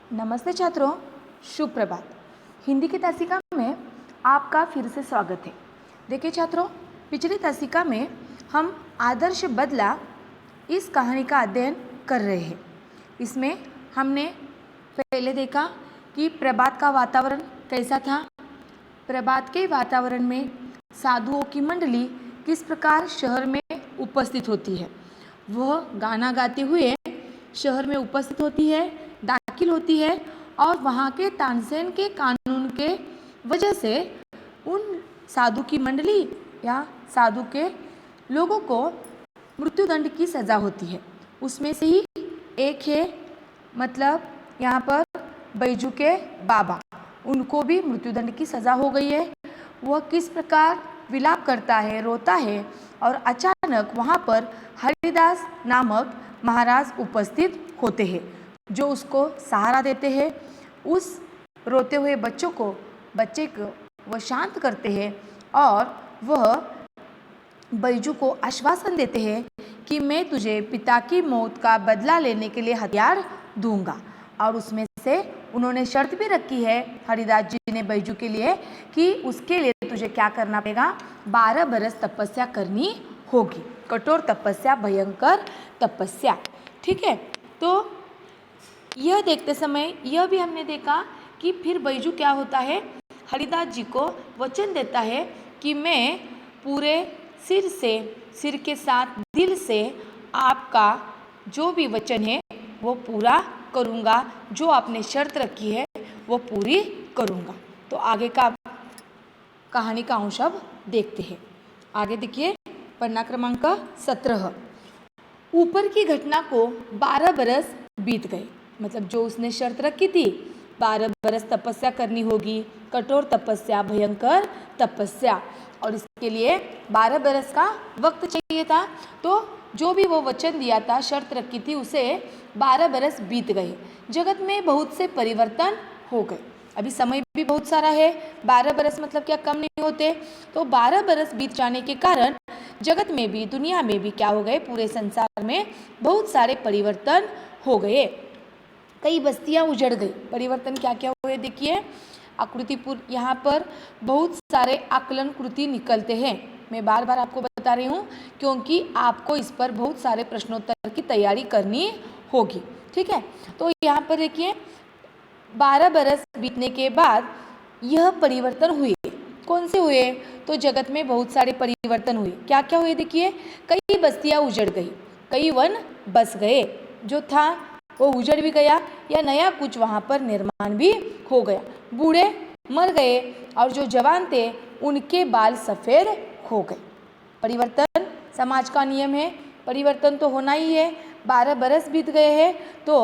नमस्ते छात्रों, शुभ प्रभात। हिंदी की तासिका में आपका फिर से स्वागत है। देखिए छात्रों, पिछली तासिका में हम आदर्श बदला इस कहानी का अध्ययन कर रहे हैं। इसमें हमने पहले देखा कि प्रभात का वातावरण कैसा था। प्रभात के वातावरण में साधुओं की मंडली किस प्रकार शहर में उपस्थित होती है। वह गाना गाते हुए शहर में उपस्थित होती है, दाखिल होती है और वहाँ के तानसेन के कानून के वजह से उन साधु की मंडली या साधु के लोगों को मृत्युदंड की सज़ा होती है। उसमें से ही एक है, मतलब यहाँ पर बैजू के बाबा, उनको भी मृत्युदंड की सज़ा हो गई है। वह किस प्रकार विलाप करता है, रोता है और अचानक वहाँ पर हरिदास नामक महाराज उपस्थित होते हैं जो उसको सहारा देते हैं। उस रोते हुए बच्चे को वह शांत करते हैं और वह बैजू को आश्वासन देते हैं कि मैं तुझे पिता की मौत का बदला लेने के लिए हथियार दूंगा। और उसमें से उन्होंने शर्त भी रखी है हरिदास जी ने बैजू के लिए कि उसके लिए तुझे क्या करना पड़ेगा, 12 बरस तपस्या करनी होगी, कठोर तपस्या, भयंकर तपस्या। ठीक है, तो यह देखते समय यह भी हमने देखा कि फिर बैजू क्या होता है, हरिदास जी को वचन देता है कि मैं पूरे सिर के साथ दिल से आपका जो भी वचन है वो पूरा करूँगा, जो आपने शर्त रखी है वो पूरी करूँगा। तो आगे का कहानी का अंश अब देखते हैं। आगे देखिए, पन्ना क्रमांक 17। ऊपर की घटना को 12 बरस बीत गए, मतलब जो उसने शर्त रखी थी 12 बरस तपस्या करनी होगी, कठोर तपस्या, भयंकर तपस्या, और इसके लिए 12 बरस का वक्त चाहिए था। तो जो भी वो वचन दिया था, शर्त रखी थी, उसे 12 बरस बीत गए। जगत में बहुत से परिवर्तन हो गए। अभी समय भी बहुत सारा है, 12 बरस मतलब क्या कम नहीं होते। तो 12 बरस बीत जाने के कारण जगत में भी, दुनिया में भी क्या हो गए, पूरे संसार में बहुत सारे परिवर्तन हो गए। कई बस्तियां उजड़ गई। परिवर्तन क्या क्या हुए देखिए, आकृतिपूर्ण यहाँ पर बहुत सारे आकलन कृति निकलते हैं। मैं बार बार आपको बता रही हूँ क्योंकि आपको इस पर बहुत सारे प्रश्नोत्तर की तैयारी करनी होगी। ठीक है, तो यहाँ पर देखिए 12 बरस बीतने के बाद यह परिवर्तन हुए। कौन से हुए, तो जगत में बहुत सारे परिवर्तन हुए। क्या क्या हुए देखिए, कई बस्तियां उजड़ गई, कई वन बस गए, जो था वो उजड़ भी गया या नया कुछ वहाँ पर निर्माण भी हो गया। बूढ़े मर गए और जो जवान थे उनके बाल सफ़ेद हो गए। परिवर्तन समाज का नियम है, परिवर्तन तो होना ही है। 12 बरस बीत गए हैं तो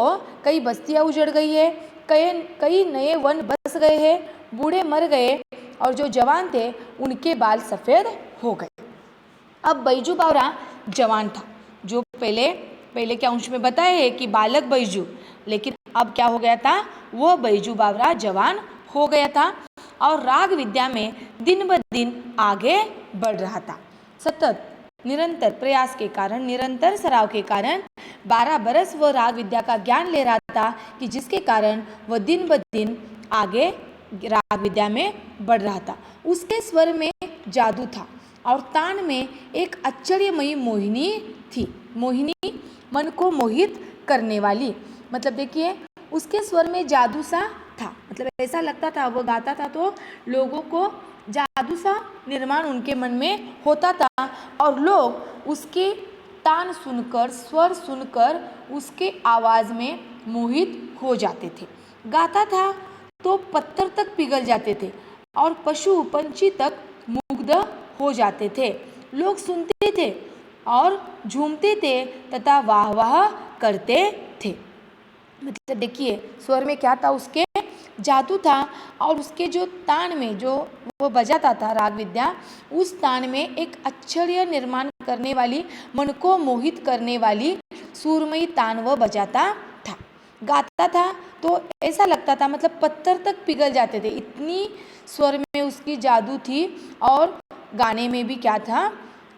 कई बस्तियां उजड़ गई है, कई नए वन बस गए हैं, बूढ़े मर गए और जो जवान थे उनके बाल सफ़ेद हो गए। अब बैजू बावरा जवान था, जो पहले के अंश में बताया है कि बालक बैजू, लेकिन अब क्या हो गया था, वह बैजू बावरा जवान हो गया था और राग विद्या में दिन ब दिन आगे बढ़ रहा था। सतत निरंतर प्रयास के कारण, निरंतर सराव के कारण 12 बरस वह राग विद्या का ज्ञान ले रहा था कि जिसके कारण वह दिन ब दिन आगे राग विद्या में बढ़ रहा था। उसके स्वर में जादू था और तान में एक आश्चर्यमयी मोहिनी थी। मोहिनी मन को मोहित करने वाली, मतलब देखिए उसके स्वर में जादू सा था, मतलब ऐसा लगता था वो गाता था तो लोगों को जादू सा निर्माण उनके मन में होता था और लोग उसके तान सुनकर, स्वर सुनकर उसके आवाज़ में मोहित हो जाते थे। गाता था तो पत्थर तक पिघल जाते थे और पशु पंछी तक मुग्ध हो जाते थे। लोग सुनते थे और झूमते थे तथा वाह वाह करते थे। मतलब देखिए स्वर में क्या था, उसके जादू था और उसके जो तान में जो वो बजाता था राग विद्या, उस तान में एक आश्चर्य निर्माण करने वाली, मन को मोहित करने वाली सुरमयी तान वो बजाता था। गाता था तो ऐसा लगता था, मतलब पत्थर तक पिघल जाते थे, इतनी स्वर में उसकी जादू थी और गाने में भी क्या था,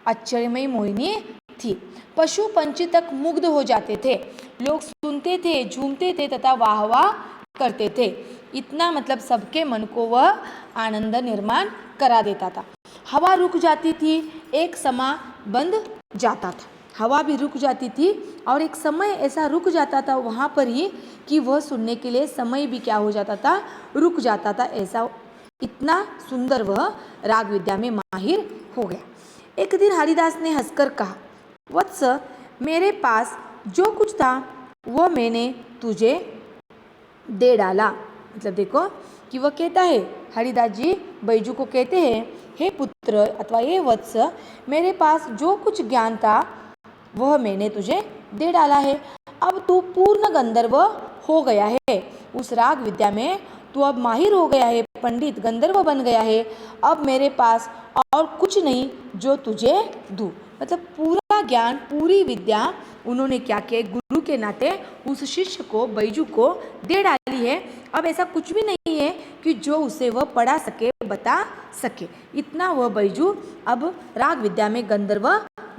आश्चर्यमयी मोहिनी थी। पशु पंछी तक मुग्ध हो जाते थे, लोग सुनते थे, झूमते थे तथा वाह वाह करते थे। इतना मतलब सबके मन को वह आनंद निर्माण करा देता था। हवा रुक जाती थी, एक समय बंद जाता था। हवा भी रुक जाती थी और एक समय ऐसा रुक जाता था वहाँ पर ही कि वह सुनने के लिए समय भी क्या हो जाता था, रुक जाता था। ऐसा इतना सुंदर वह राग विद्या में माहिर हो गया। एक दिन हरिदास ने हंसकर कहा, वत्स, मेरे पास जो कुछ था वह मैंने तुझे दे डाला। मतलब देखो कि वह कहता है, हरिदास जी बैजू को कहते हैं, हे पुत्र अथवा हे वत्स, मेरे पास जो कुछ ज्ञान था वह मैंने तुझे दे डाला है। अब तू पूर्ण गंधर्व हो गया है। उस राग विद्या में तू अब माहिर हो गया है, पंडित गंधर्व बन गया है। अब मेरे पास और कुछ नहीं जो तुझे दूँ। मतलब पूरा ज्ञान, पूरी विद्या उन्होंने क्या किया, गुरु के नाते उस शिष्य को, बैजू को दे डाली है। अब ऐसा कुछ भी नहीं है कि जो उसे वह पढ़ा सके, बता सके। इतना वह बैजू अब राग विद्या में गंधर्व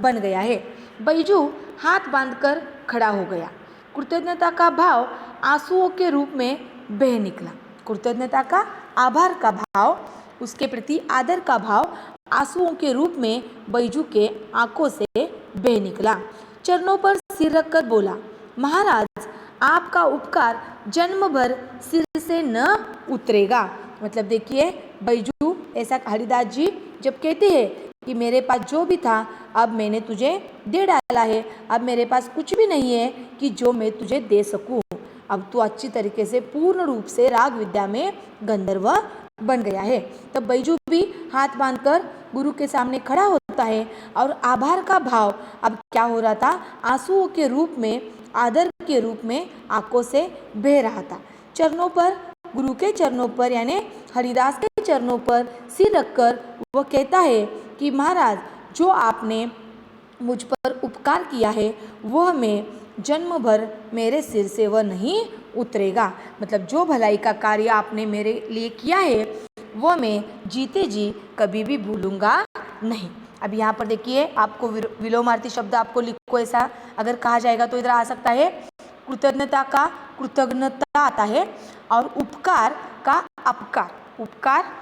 बन गया है। बैजू हाथ बांधकर खड़ा हो गया। कृतज्ञता का भाव आंसुओं के रूप में बह निकला। कृतज्ञता का, आभार का भाव, उसके प्रति आदर का भाव आंसुओं के रूप में बैजू के आंखों से बह निकला। चरणों पर सिर रखकर बोला, महाराज आपका उपकार जन्म भर सिर से न उतरेगा। मतलब देखिए बैजू ऐसा हरिदास जी जब कहते हैं कि मेरे पास जो भी था अब मैंने तुझे दे डाला है, अब मेरे पास कुछ भी नहीं है कि जो मैं तुझे दे सकूं। अब तू अच्छी तरीके से पूर्ण रूप से राग विद्या में गंधर्व बन गया है। तब बैजू भी हाथ बांधकर गुरु के सामने खड़ा होता है और आभार का भाव अब क्या हो रहा था, आंसुओं के रूप में, आदर के रूप में आंखों से बह रहा था। चरणों पर, गुरु के चरणों पर यानी हरिदास के चरणों पर सिर रखकर वह कहता है कि महाराज जो आपने मुझ पर उपकार किया है वह मैं जन्म भर मेरे सिर से वह नहीं उतरेगा। मतलब जो भलाई का कार्य आपने मेरे लिए किया है वह मैं जीते जी कभी भी भूलूंगा नहीं। अब यहाँ पर देखिए आपको विलोमार्थी शब्द आपको लिखो, ऐसा अगर कहा जाएगा तो इधर आ सकता है कृतज्ञता का कृतज्ञता आता है और उपकार का अपकार। उपकार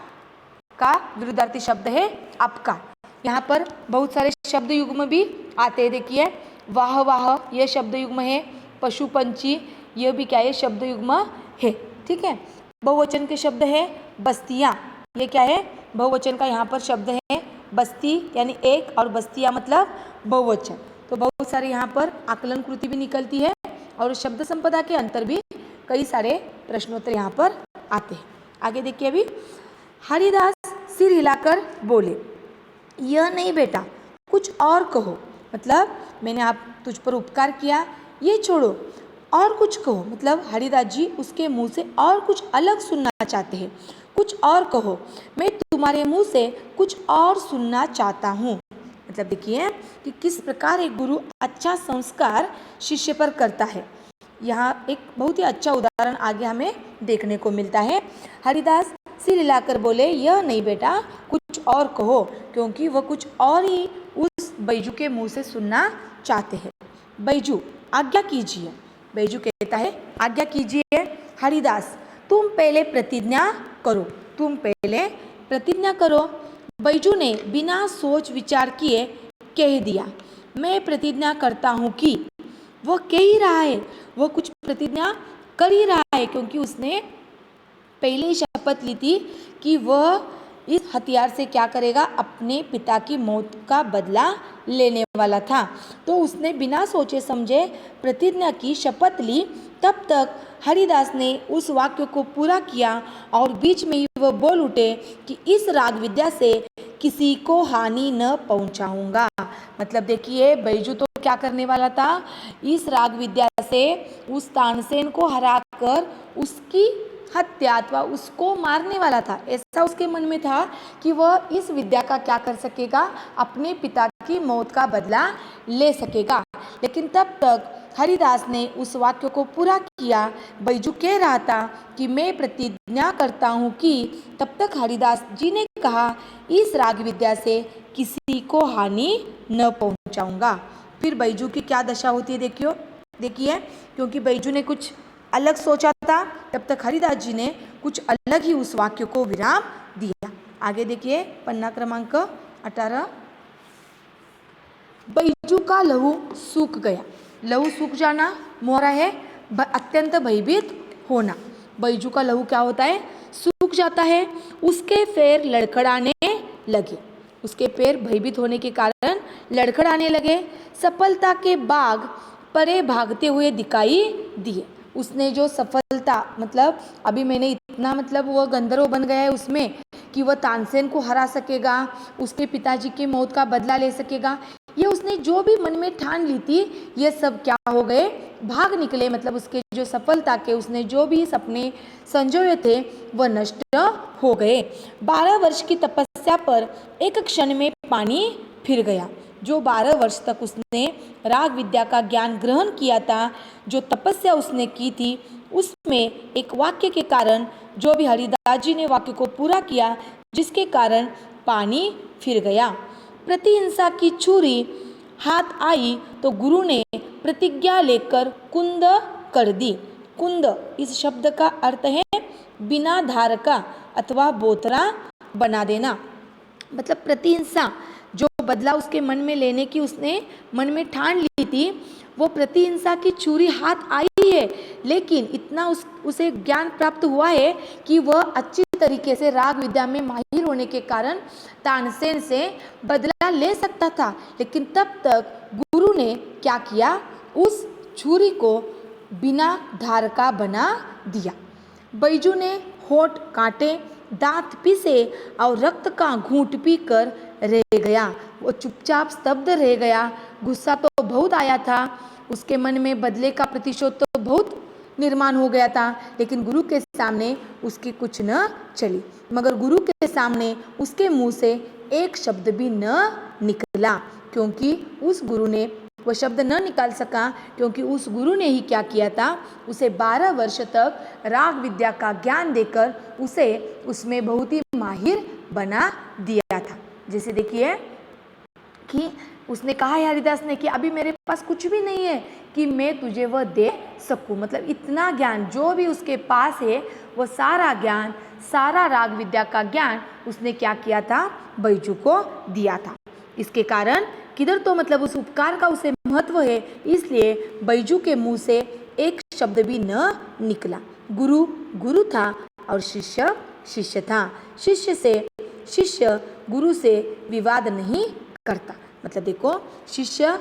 का विरुद्धार्थी शब्द है अपकार। यहाँ पर बहुत सारे शब्द युग्म भी आते हैं। देखिए वाह वाह यह शब्द युग्म है, पशु पंछी यह भी क्या है, शब्द युग्म है। ठीक है, बहुवचन के शब्द है बस्तियाँ, ये क्या है, बहुवचन का यहाँ पर शब्द है बस्ती यानी एक, और बस्तियाँ मतलब बहुवचन। तो बहुत सारे यहाँ पर आकलन कृति भी निकलती है और शब्द संपदा के अंतर भी कई सारे प्रश्नोत्तर यहाँ पर आते हैं। आगे देखिए, अभी हरिदास सिर हिलाकर बोले, यह नहीं बेटा कुछ और कहो। मतलब मैंने आप तुझ पर उपकार किया, ये छोड़ो और कुछ कहो। मतलब हरिदास जी उसके मुंह से और कुछ अलग सुनना चाहते हैं, कुछ और कहो, मैं तुम्हारे मुंह से कुछ और सुनना चाहता हूँ। मतलब देखिए कि किस प्रकार एक गुरु अच्छा संस्कार शिष्य पर करता है। यहाँ एक बहुत ही अच्छा उदाहरण आगे हमें देखने को मिलता है। हरिदास सिर हिलाकर बोले, यह नहीं बेटा कुछ और कहो, क्योंकि वह कुछ और ही उस बैजू के मुंह से सुनना चाहते हैं। बैजू आज्ञा कीजिए। बैजू कहता है आज्ञा कीजिए हरिदास, तुम पहले प्रतिज्ञा करो, तुम पहले प्रतिज्ञा करो। बैजू ने बिना सोच विचार किए कह दिया, मैं प्रतिज्ञा करता हूँ कि। वह कह ही रहा है, वह कुछ प्रतिज्ञा कर ही रहा है, क्योंकि उसने पहले ही शपथ ली थी कि वह इस हथियार से क्या करेगा, अपने पिता की मौत का बदला लेने वाला था। तो उसने बिना सोचे समझे प्रतिज्ञा की, शपथ ली। तब तक हरिदास ने उस वाक्य को पूरा किया और बीच में ही वह बोल उठे कि इस राग विद्या से किसी को हानि न पहुंचाऊंगा। मतलब देखिए बैजू तो क्या करने वाला था, इस राग विद्या से उस तानसेन को हराकर उसकी हत्या अथवा उसको मारने वाला था। ऐसा उसके मन में था कि वह इस विद्या का क्या कर सकेगा, अपने पिता की मौत का बदला ले सकेगा। लेकिन तब तक हरिदास ने उस वाक्य को पूरा किया। बैजू कह रहा था कि मैं प्रतिज्ञा करता हूँ कि। तब तक हरिदास जी ने कहा, इस राग विद्या से किसी को हानि न पहुँचाऊंगा। फिर बैजू की क्या दशा होती है देखिए, क्योंकि बैजू ने कुछ अलग सोचा था, तब तक हरिदास जी ने कुछ अलग ही उस वाक्य को विराम दिया। आगे देखिए पन्ना क्रमांक 18। बैजू का लहू सूख गया। लहू सूख जाना, मोहरा है अत्यंत भयभीत होना। बैजू का लहू क्या होता है? सूख जाता है। उसके पैर लड़खड़ाने लगे। उसके पैर भयभीत होने के कारण लड़खड़ाने लगे। सफलता के बाग परे भागते हुए दिखाई दिए। उसने जो सफलता, मतलब अभी मैंने इतना, मतलब वो गंधर्व बन गया है उसमें कि वह तानसेन को हरा सकेगा, उसके पिताजी की मौत का बदला ले सकेगा, ये उसने जो भी मन में ठान ली थी, ये सब क्या हो गए? भाग निकले। मतलब उसके जो सफलता के उसने जो भी सपने संजोए थे वह नष्ट हो गए। 12 वर्ष की तपस्या पर एक क्षण में पानी फिर गया। जो 12 वर्ष तक उसने राग विद्या का ज्ञान ग्रहण किया था, जो तपस्या उसने की थी, उसमें एक वाक्य के कारण, जो भी हरिदास जी ने वाक्य को पूरा किया, जिसके कारण पानी फिर गया। प्रतिहिंसा की छुरी हाथ आई तो गुरु ने प्रतिज्ञा लेकर कुंद कर दी। कुंद इस शब्द का अर्थ है बिना धार का अथवा बोतरा बना देना। मतलब प्रतिहिंसा, जो बदला उसके मन में लेने की उसने मन में ठान ली थी, वो प्रतिहिंसा की छुरी हाथ आई है, लेकिन इतना उसे ज्ञान प्राप्त हुआ है कि वह अच्छी तरीके से राग विद्या में माहिर होने के कारण तानसेन से बदला ले सकता था। लेकिन तब तक गुरु ने क्या किया? उस छुरी को बिना धार का बना दिया। बैजू ने होठ काटे, दांत पीसे और रक्त का घूंट पीकर रह गया। वो चुपचाप स्तब्ध रह गया। गुस्सा तो बहुत आया था, उसके मन में बदले का प्रतिशोध तो बहुत निर्माण हो गया था, लेकिन गुरु के सामने उसकी कुछ न चली। मगर गुरु के सामने उसके मुंह से एक शब्द भी न निकला, क्योंकि उस गुरु ने वह शब्द न निकाल सका, क्योंकि उस गुरु ने ही क्या किया था? उसे 12 वर्ष तक राग विद्या का ज्ञान देकर उसे उसमें बहुत ही माहिर बना दिया था। जैसे देखिए कि उसने कहा है हरिदास ने कि अभी मेरे पास कुछ भी नहीं है कि मैं तुझे वह दे सकूं। मतलब इतना ज्ञान जो भी उसके पास है, वह सारा ज्ञान, सारा राग विद्या का ज्ञान उसने क्या किया था? बैजू को दिया था। इसके कारण किधर तो मतलब उस उपकार का उसे महत्व है, इसलिए बैजू के मुंह से एक शब्द भी न निकला। गुरु गुरु था और शिष्य शिष्य था। शिष्य गुरु से विवाद नहीं करता। मतलब देखो, शिष्य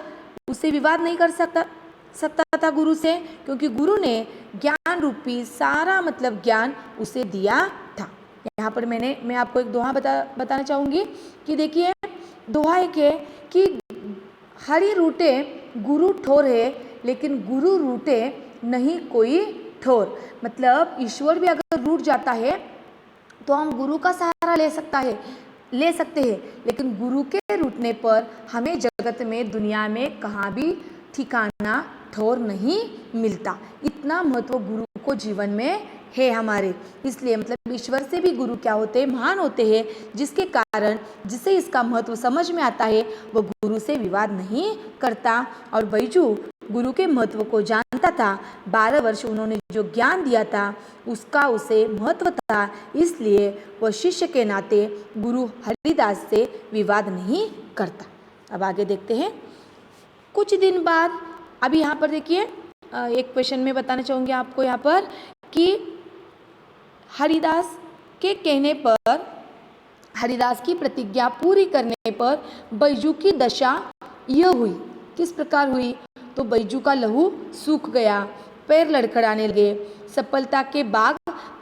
उससे विवाद नहीं कर सकता था गुरु से, क्योंकि गुरु ने ज्ञान रूपी सारा मतलब ज्ञान उसे दिया था। यहाँ पर मैं आपको एक दोहा बताना चाहूँगी कि देखिए, दोहा एक है कि हरि रूठे गुरु ठोर है, लेकिन गुरु रूठे नहीं कोई ठोर। मतलब ईश्वर भी अगर रूठ जाता है तो हम गुरु का सहारा ले सकते हैं, लेकिन गुरु के रूठने पर हमें जगत में, दुनिया में कहाँ भी ठिकाना ठौर नहीं मिलता। इतना महत्व गुरु को जीवन में है हमारे। इसलिए मतलब ईश्वर से भी गुरु क्या होते हैं? महान होते हैं, जिसके कारण जिसे इसका महत्व समझ में आता है वो गुरु से विवाद नहीं करता। और बैजू गुरु के महत्व को जानता था। 12 वर्ष उन्होंने जो ज्ञान दिया था उसका उसे महत्व था, इसलिए वह शिष्य के नाते गुरु हरिदास से विवाद नहीं करता। अब आगे देखते हैं। कुछ दिन बाद, अभी यहाँ पर देखिए एक क्वेश्चन में बताना चाहूँगी आपको यहाँ पर कि हरिदास के कहने पर, हरिदास की प्रतिज्ञा पूरी करने पर बैजू की दशा यह हुई। किस प्रकार हुई? तो बैजू का लहू सूख गया, पैर लड़खड़ाने लगे, सफलता के बाग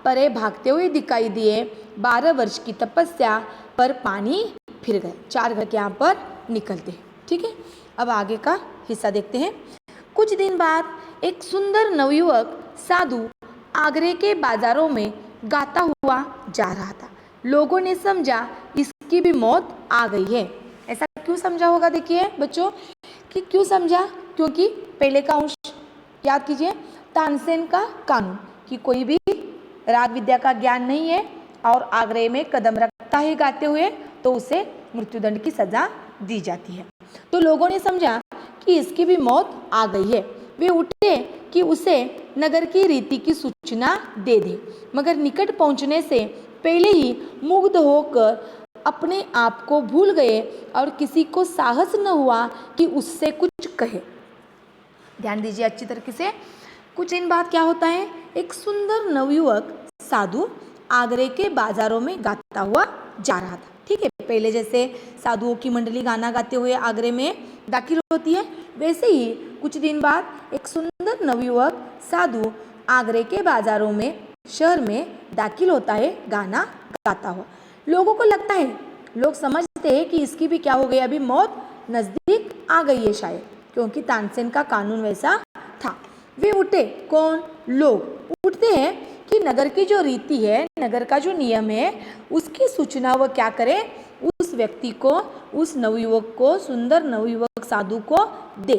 परे भागते हुए दिखाई दिए, 12 वर्ष की तपस्या पर पानी फिर गए। 4 घर के यहाँ पर निकलते हैं। ठीक है, अब आगे का हिस्सा देखते हैं। कुछ दिन बाद एक सुंदर नवयुवक साधु आगरे के बाजारों में गाता हुआ जा रहा था। लोगों ने समझा इसकी भी मौत आ गई है। ऐसा क्यों समझा होगा? देखिए बच्चों कि क्यों समझा, क्योंकि पहले का अंश याद कीजिए, तानसेन का कानून कि कोई भी राग विद्या का ज्ञान नहीं है और आगरे में कदम रखता है गाते हुए तो उसे मृत्युदंड की सजा दी जाती है। तो लोगों ने समझा कि इसकी भी मौत आ गई है। वे उठे कि उसे नगर की रीति की सूचना दे दे, मगर निकट पहुंचने से पहले ही मुग्ध होकर अपने आप को भूल गए और किसी को साहस न हुआ कि उससे कुछ कहे। ध्यान दीजिए अच्छी तरीके से। कुछ दिन बाद क्या होता है, एक सुंदर नवयुवक साधु आगरे के बाजारों में गाता हुआ जा रहा था। ठीक है, पहले जैसे साधुओं की मंडली गाना गाते हुए आगरे में दाखिल होती है, वैसे ही कुछ दिन बाद एक सुंदर नवयुवक साधु आगरे के बाजारों में शहर में दाखिल होता है गाना गाता हुआ। लोगों को लगता है, लोग समझते हैं कि इसकी भी क्या हो गई, अभी मौत नजदीक आ गई है शायद, क्योंकि तानसेन का कानून वैसा था। वे उठे, कौन? लोग उठते हैं कि नगर की जो रीति है, नगर का जो नियम है, उसकी सूचना वह क्या करे, उस व्यक्ति को, उस नवयुवक को, सुंदर नवयुवक साधु को दे।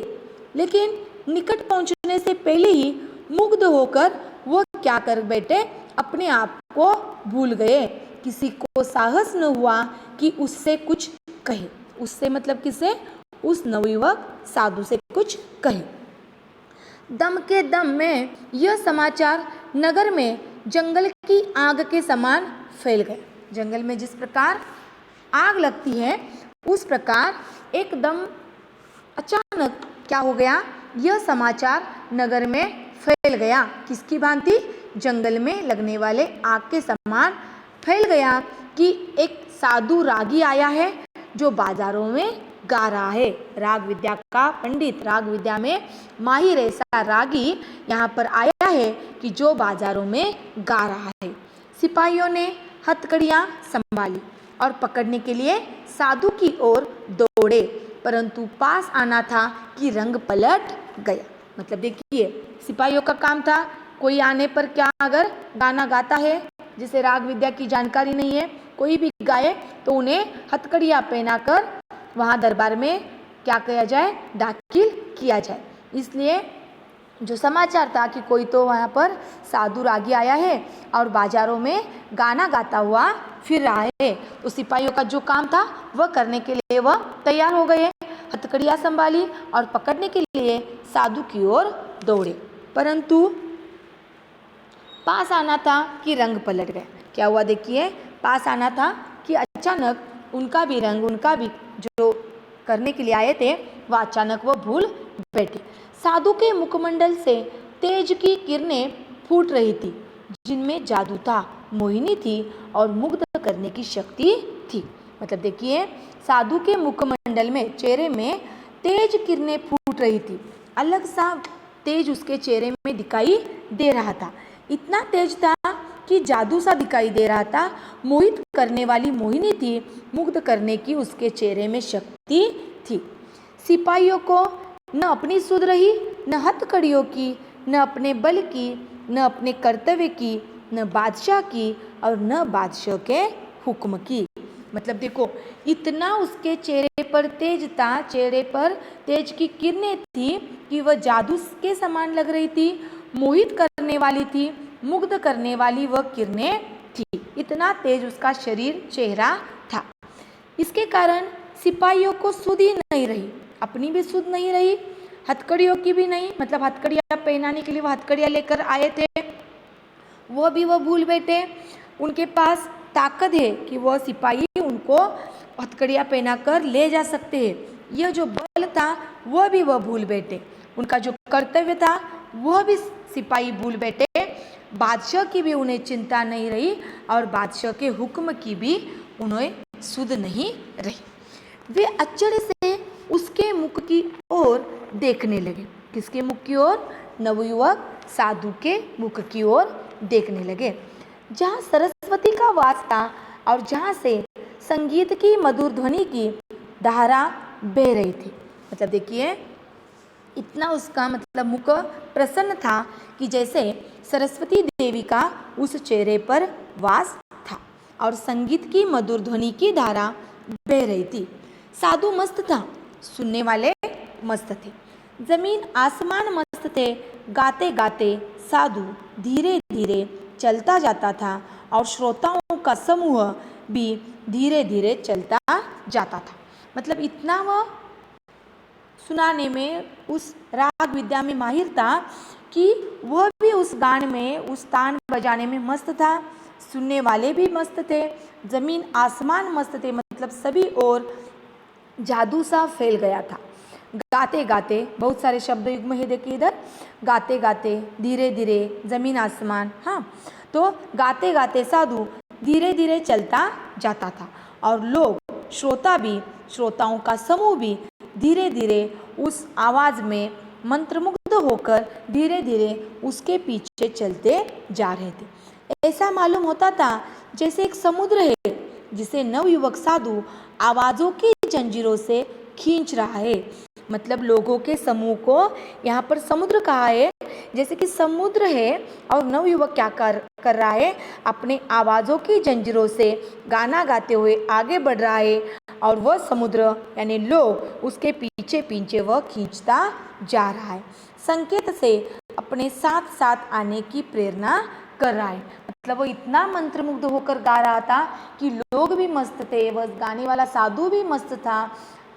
लेकिन निकट पहुंचने से पहले ही मुग्ध होकर वो क्या कर बैठे, अपने आप को भूल गए। किसी को साहस न हुआ कि उससे कुछ कहे। उससे मतलब किसे? उस नवयुवक साधु से कुछ कहे। दम के दम में यह समाचार नगर में जंगल की आग के समान फैल गया। जंगल में जिस प्रकार आग लगती है, उस प्रकार एकदम अचानक क्या हो गया, यह समाचार नगर में फैल गया। किसकी भांति? जंगल में लगने वाले आग के समान फैल गया कि एक साधु रागी आया है जो बाजारों में गा रहा है। राग विद्या का पंडित, राग विद्या में माहिर ऐसा रागी यहाँ पर आया है कि जो बाजारों में गा रहा है। सिपाहियों ने हथकड़ियाँ संभाली और पकड़ने के लिए साधु की ओर दौड़े, परंतु पास आना था कि रंग पलट गया। मतलब देखिए, सिपाहियों का काम था, कोई आने पर क्या अगर गाना गाता है, जिसे राग विद्या की जानकारी नहीं है, कोई भी गाए तो उन्हें हथकड़ियाँ पहनाकर वहाँ दरबार में क्या किया जाए, दाखिल किया जाए। इसलिए जो समाचार था कि कोई तो वहाँ पर साधु रागी आया है और बाजारों में गाना गाता हुआ फिर रहा है, तो सिपाहियों का जो काम था वह करने के लिए वह तैयार हो गए। हथकड़ियाँ संभाली और पकड़ने के लिए साधु की ओर दौड़े, परंतु पास आना था कि रंग पलट गए। क्या हुआ देखिए, पास आना था कि अचानक उनका भी रंग, उनका भी जो करने के लिए आए थे, वह अचानक वह भूल बैठे। साधु के मुखमंडल से तेज की किरणें फूट रही थी, जिनमें जादू था, मोहिनी थी और मुग्ध करने की शक्ति थी। मतलब देखिए, साधु के मुखमंडल में, चेहरे में तेज किरणें फूट रही थी, अलग सा तेज उसके चेहरे में दिखाई दे रहा था। इतना तेज था कि जादू सा दिखाई दे रहा था, मोहित करने वाली मोहिनी थी, मुग्ध करने की उसके चेहरे में शक्ति थी। सिपाहियों को न अपनी सुध रही, न हथकड़ियों की, न अपने बल की, न अपने कर्तव्य की, न बादशाह की और न बादशाह के हुक्म की। मतलब देखो, इतना उसके चेहरे पर तेज था, चेहरे पर तेज की किरणें थी कि वह जादू के समान लग रही थी, मोहित करने वाली थी, मुग्ध करने वाली वह किरणें थी। इतना तेज उसका शरीर, चेहरा था। इसके कारण सिपाहियों को सुध ही नहीं रही, अपनी भी सुध नहीं रही, हथकड़ियों की भी नहीं। मतलब हथकड़ियाँ पहनाने के लिए वह हथकड़ियाँ लेकर आए थे, वह भी वह भूल बैठे। उनके पास ताकत है कि वह सिपाही उनको हथकड़ियाँ पहनाकर ले जा सकते हैं, यह जो बल था वह भी वह भूल बैठे। उनका जो कर्तव्य था वह भी सिपाही भूल बैठे। बादशाह की भी उन्हें चिंता नहीं रही और बादशाह के हुक्म की भी उन्हें सुध नहीं रही। वे आश्चर्य से उसके मुख की ओर देखने लगे। किसके मुख की ओर? नवयुवक साधु के मुख की ओर देखने लगे, जहाँ सरस्वती का वास था और जहाँ से संगीत की मधुर ध्वनि की धारा बह रही थी। मतलब देखिए, इतना उसका मतलब मुख प्रसन्न था कि जैसे सरस्वती देवी का उस चेहरे पर वास था और संगीत की मधुर ध्वनि की धारा बह रही थी। साधु मस्त था, सुनने वाले मस्त थे, जमीन आसमान मस्त थे। गाते गाते साधु धीरे धीरे चलता जाता था और श्रोताओं का समूह भी धीरे धीरे चलता जाता था। मतलब इतना वह सुनाने में, उस राग विद्या में माहिर था कि वह भी उस गान में, उस तान बजाने में मस्त था, सुनने वाले भी मस्त थे, ज़मीन आसमान मस्त थे, मतलब सभी ओर जादू सा फैल गया था। गाते गाते, बहुत सारे शब्द युग्म है देखिए इधर, गाते गाते, धीरे धीरे, ज़मीन आसमान, हाँ, तो गाते गाते साधु धीरे धीरे चलता जाता था और लोग, श्रोता भी, श्रोताओं का समूह भी धीरे धीरे उस आवाज़ में मंत्रमुग्ध होकर धीरे धीरे उसके पीछे चलते जा रहे थे। ऐसा मालूम होता था जैसे एक समुद्र है जिसे नवयुवक साधु आवाज़ों की जंजीरों से खींच रहा है। मतलब लोगों के समूह को यहाँ पर समुद्र कहा है, जैसे कि समुद्र है और नवयुवक क्या कर रहा है, अपने आवाज़ों की जंजीरों से गाना गाते हुए आगे बढ़ रहा है और वह समुद्र यानी लोग उसके पीछे पीछे वह खींचता जा रहा है। संकेत से अपने साथ साथ आने की प्रेरणा कर रहा है। मतलब वो इतना मंत्रमुग्ध होकर गा रहा था कि लोग भी मस्त थे, वह गाने वाला साधु भी मस्त था,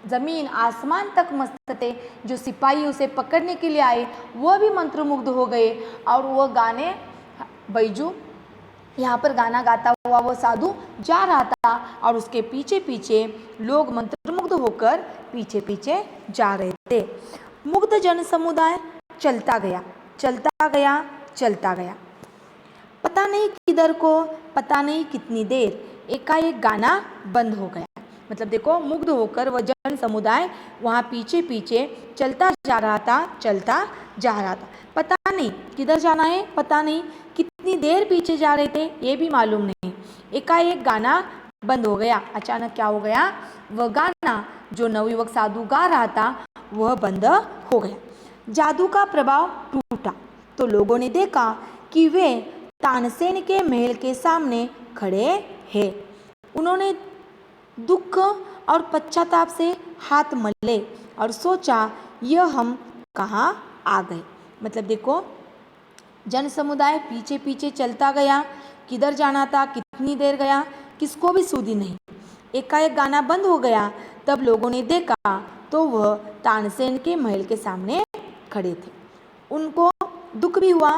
ज़मीन आसमान तक मस्त थे, जो सिपाही उसे पकड़ने के लिए आए वह भी मंत्रमुग्ध हो गए और वह गाने, बैजू यहाँ पर गाना गाता हुआ वो साधु जा रहा था और उसके पीछे पीछे लोग मंत्रमुग्ध होकर पीछे पीछे जा रहे थे। मुग्ध जन समुदाय चलता गया, चलता गया, चलता गया, पता नहीं किधर को, पता नहीं कितनी देर, एकाएक गाना बंद हो गया। मतलब देखो, मुग्ध होकर वह जन समुदाय वहाँ पीछे पीछे चलता जा रहा था, चलता जा रहा था, पता नहीं किधर जाना है, पता नहीं कितनी देर पीछे जा रहे थे, ये भी मालूम नहीं। एकाएक गाना बंद हो गया। अचानक क्या हो गया, वह गाना जो नवयुवक साधु गा रहा था वह बंद हो गया। जादू का प्रभाव टूटा तो लोगों ने देखा कि वे तानसेन के महल के सामने खड़े हैं। उन्होंने दुख और पश्चाताप से हाथ मले और सोचा, यह हम कहाँ आ गए। मतलब देखो, जन समुदाय पीछे पीछे चलता गया, किधर जाना था, कितनी देर गया, किसको भी सूझी नहीं। एकाएक गाना बंद हो गया। तब लोगों ने देखा तो वह तानसेन के महल के सामने खड़े थे। उनको दुख भी हुआ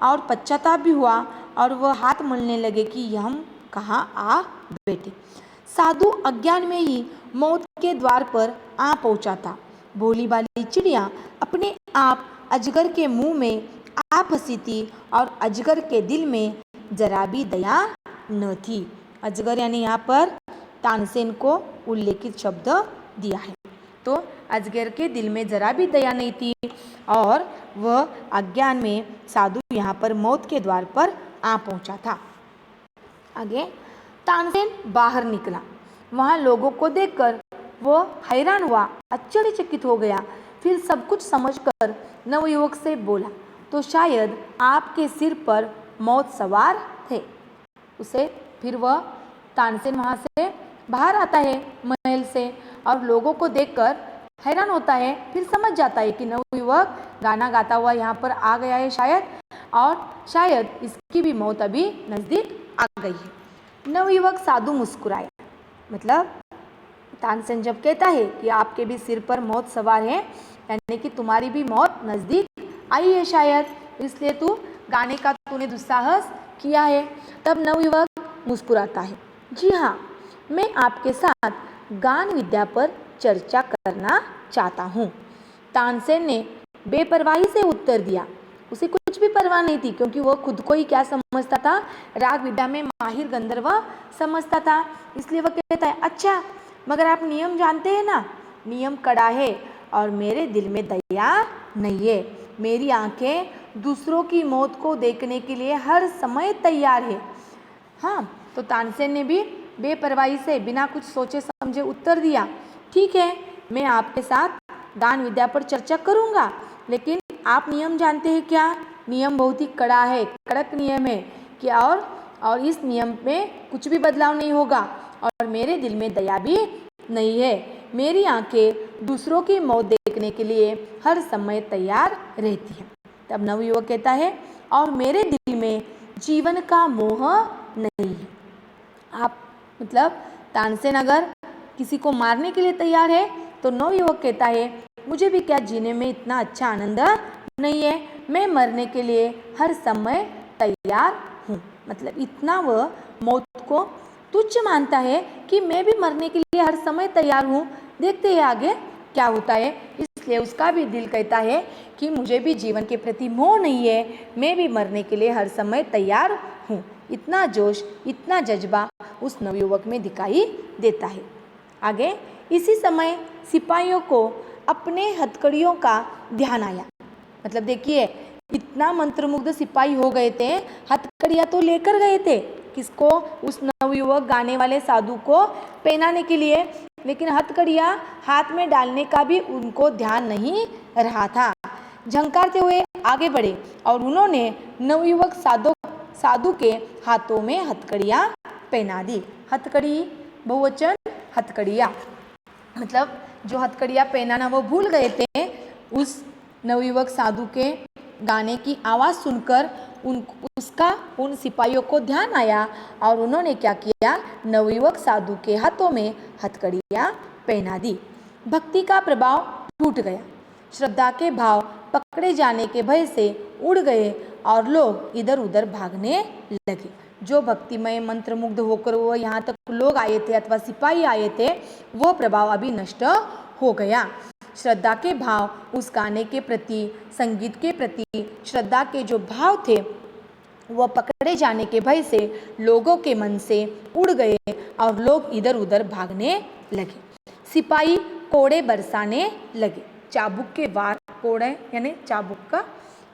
और पश्चाताप भी हुआ और वह हाथ मलने लगे कि हम कहाँ आ बैठे। साधु अज्ञान में ही मौत के द्वार पर आ पहुंचा था। भोली भाली चिड़िया अपने आप अजगर के मुंह में आ फंसी थी और अजगर के दिल में जरा भी दया न थी। अजगर यानी यहाँ पर तानसेन को उल्लेखित शब्द दिया है। तो अजगर के दिल में जरा भी दया नहीं थी और वह अज्ञान में साधु यहाँ पर मौत के द्वार पर आ पहुंचा था। आगे तानसेन बाहर निकला। वहाँ लोगों को देखकर वह हैरान हुआ, आश्चर्यचकित हो गया। फिर सब कुछ समझकर नवयुवक से बोला, तो शायद आपके सिर पर मौत सवार थे। उसे फिर वह तानसेन वहाँ से बाहर आता है महल से और लोगों को देखकर हैरान होता है। फिर समझ जाता है कि नवयुवक गाना गाता हुआ यहाँ पर आ गया है शायद, और शायद इसकी भी मौत अभी नज़दीक आ गई है। नवयुवक साधु मुस्कुराया। मतलब तानसेन जब कहता है कि आपके भी सिर पर मौत सवार है, यानी कि तुम्हारी भी मौत नज़दीक आई है शायद, इसलिए तू गाने का तूने दुस्साहस किया है। तब नवयुवक मुस्कुराता है, जी हाँ, मैं आपके साथ गान विद्या पर चर्चा करना चाहता हूँ। तानसेन ने बेपरवाही से उत्तर दिया। उसे कुछ भी परवाह नहीं थी, क्योंकि वह खुद को ही क्या समझता था, राग विद्या में माहिर गंधर्व समझता था। इसलिए वह कहता है, अच्छा, मगर आप नियम जानते हैं ना, नियम कड़ा है और मेरे दिल में दया नहीं है। मेरी आंखें दूसरों की मौत को देखने के लिए हर समय तैयार है। हाँ, तो तानसेन ने भी बेपरवाही से बिना कुछ सोचे समझे उत्तर दिया, ठीक है, मैं आपके साथ गान विद्या पर चर्चा करूँगा, लेकिन आप नियम जानते हैं क्या? नियम बहुत ही कड़ा है, कड़क नियम है कि और इस नियम में कुछ भी बदलाव नहीं होगा और मेरे दिल में दया भी नहीं है। मेरी आंखें दूसरों की मौत देखने के लिए हर समय तैयार रहती है। तब नवयुवक कहता है, और मेरे दिल में जीवन का मोह नहीं है। आप मतलब तानसेन अगर किसी को मारने के लिए तैयार है तो नवयुवक कहता है, मुझे भी क्या जीने में इतना अच्छा आनंद नहीं है, मैं मरने के लिए हर समय तैयार हूँ। मतलब इतना वह मौत को तुच्छ मानता है कि मैं भी मरने के लिए हर समय तैयार हूँ। देखते हैं आगे क्या होता है। इसलिए उसका भी दिल कहता है कि मुझे भी जीवन के प्रति मोह नहीं है, मैं भी मरने के लिए हर समय तैयार हूँ। इतना जोश, इतना जज्बा उस नवयुवक में दिखाई देता है। आगे इसी समय सिपाहियों को अपने हथकड़ियों का ध्यान आया। मतलब देखिए, इतना मंत्रमुग्ध सिपाही हो गए थे, हथकड़ियाँ तो लेकर गए थे किसको, उस नवयुवक गाने वाले साधु को पहनाने के लिए, लेकिन हथकड़ियाँ हाथ में डालने का भी उनको ध्यान नहीं रहा था। झंकारते हुए आगे बढ़े और उन्होंने नवयुवक साधु के हाथों में हथकड़ियाँ पहना दी। हथकड़ी बहुवचन हथकड़ियाँ, मतलब जो हथकड़ियाँ पहनाना वो भूल गए थे। उस नवयुवक साधु के गाने की आवाज़ सुनकर उसका उन सिपाहियों को ध्यान आया और उन्होंने क्या किया, नवयुवक साधु के हाथों में हथकड़ियाँ पहना दी। भक्ति का प्रभाव टूट गया, श्रद्धा के भाव पकड़े जाने के भय से उड़ गए और लोग इधर उधर भागने लगे। जो भक्तिमय मंत्रमुग्ध होकर वो यहाँ तक लोग आए थे अथवा सिपाही आए थे, वो प्रभाव अभी नष्ट हो गया। श्रद्धा के भाव, उस गाने के प्रति, संगीत के प्रति श्रद्धा के जो भाव थे वह पकड़े जाने के भय से लोगों के मन से उड़ गए और लोग इधर उधर भागने लगे। सिपाही कोड़े बरसाने लगे। चाबुक के वार, कोड़े यानी चाबुक का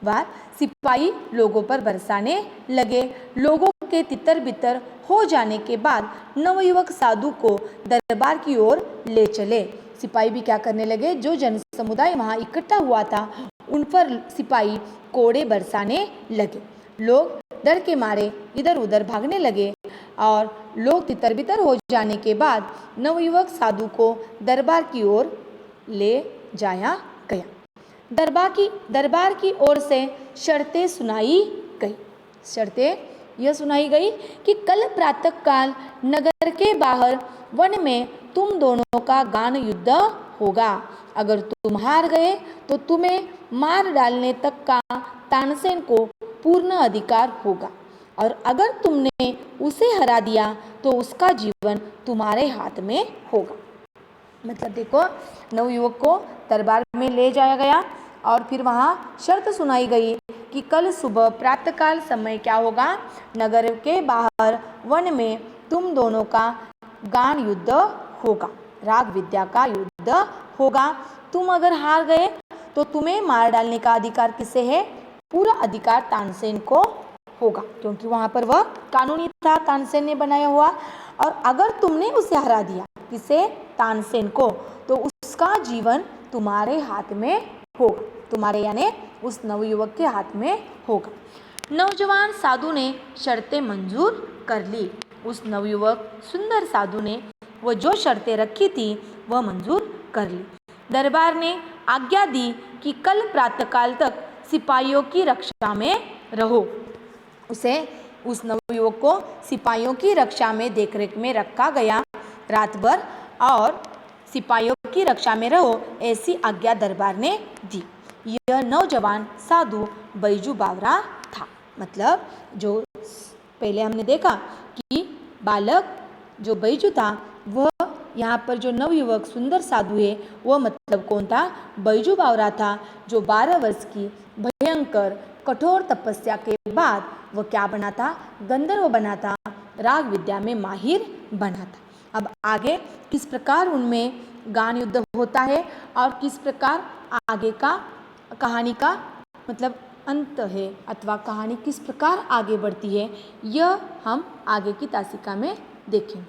वार सिपाही लोगों पर बरसाने लगे। लोगों के तितर बितर हो जाने के बाद नवयुवक साधु को दरबार की ओर ले चले। सिपाही भी क्या करने लगे, जो जन समुदाय वहाँ इकट्ठा हुआ था उन पर सिपाही कोड़े बरसाने लगे। लोग डर के मारे इधर उधर भागने लगे और लोग तितर बितर हो जाने के बाद नवयुवक साधु को दरबार की ओर ले जाया गया। दरबार की ओर से शर्तें सुनाई गई। शर्तें यह सुनाई गई कि कल प्रातःकाल नगर के बाहर वन में तुम दोनों का गान युद्ध होगा। अगर तुम हार गए तो तुम्हें मार डालने तक का तानसेन को पूर्ण अधिकार होगा, और अगर तुमने उसे हरा दिया तो उसका जीवन तुम्हारे हाथ में होगा। मतलब देखो, नवयुवक को दरबार में ले जाया गया और फिर वहाँ शर्त सुनाई गई कि कल सुबह प्रातःकाल समय क्या होगा, नगर के बाहर वन में तुम दोनों का गान युद्ध होगा, राग विद्या का युद्ध होगा। तुम अगर हार गए तो तुम्हें मार डालने का अधिकार किसे है, पूरा अधिकार तानसेन को होगा, क्योंकि वहाँ पर वह कानूनी था, तानसेन ने बनाया हुआ। और अगर तुमने उसे हरा दिया, किसे, तानसेन को, तो उसका जीवन तुम्हारे हाथ में होगा, तुम्हारे यानी उस नवयुवक के हाथ में होगा। नौजवान साधु ने शर्तें मंजूर कर ली। उस नवयुवक सुंदर साधु ने वो जो शर्तें रखी थी वह मंजूर कर ली। दरबार ने आज्ञा दी कि कल प्रातःकाल तक सिपाहियों की रक्षा में रहो। उस नवयुवक को सिपाहियों की रक्षा में देखरेख में रखा गया रात भर, और सिपाहियों की रक्षा में रहो ऐसी आज्ञा दरबार ने दी। यह नौजवान साधु बैजू बावरा था। मतलब जो पहले हमने देखा कि बालक जो बैजू था, वह यहाँ पर जो नवयुवक सुंदर साधु है वह मतलब कौन था, बैजू बावरा था, जो 12 वर्ष की भयंकर कठोर तपस्या के बाद वह क्या बना था, गंधर्व बना था, राग विद्या में माहिर बना था। अब आगे किस प्रकार उनमें गान युद्ध होता है और किस प्रकार आगे का कहानी का मतलब अंत है अथवा कहानी किस प्रकार आगे बढ़ती है, यह हम आगे की तासिका में देखेंगे।